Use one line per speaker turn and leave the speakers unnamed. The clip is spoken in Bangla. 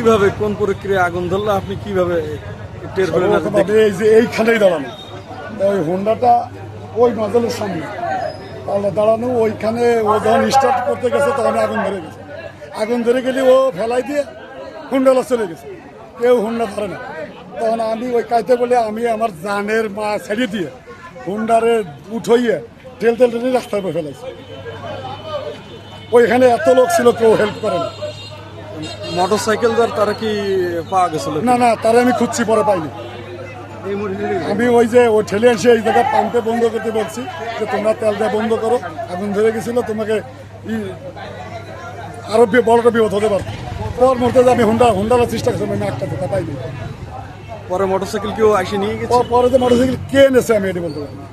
কিভাবে কোন প্রক্রিয়া আগুন ধরলো আপনি কিভাবে টের পেলেন?
এই যে এইখানেই দাঁড়ানো, ওই হোন্ডাটা ওই নজলের সামনে তাহলে দাঁড়ানো, ওইখানে ও যখন স্টার্ট করতে গেছে তখন আগুন ধরে গেছে। আগুন ধরে গেলে ও ফেলাই দিয়ে হুন্ডালা চলে গেছে, কেউ হুন্ডা ধরে না। তখন আমি ওই কাইতে বলে আমি আমার জানের মা ছেড়ে দিয়ে হুন্ডারে উঠাইয়ে টেল রাস্তায় বসে ফেলাইছি। ওইখানে এত লোক ছিল, কেউ হেল্প করে না।
মোটরসাইকেলদার তারা কি পাওয়া গেছিল?
না, তারা আমি খুঁজছি, পরে পাইনি। আমি ওই যে ওই ঠেলে এসে এই জায়গায় পাম্পে বন্ধ করতে বলছি যে তোমরা তেল দেওয়া বন্ধ করো, আগুন ধরে গেছিল, তোমাকে আরো বড়টা বিপদ হতে পারত। পর মুহূর্তে আমি হুন্ডার চেষ্টা করছি, আমি একটা পাইনি।
পরে মোটরসাইকেল কেউ এসে নিয়ে গেছে?
পরে যে মোটরসাইকেল কে এনেছে আমি এটি বলতে পারি না।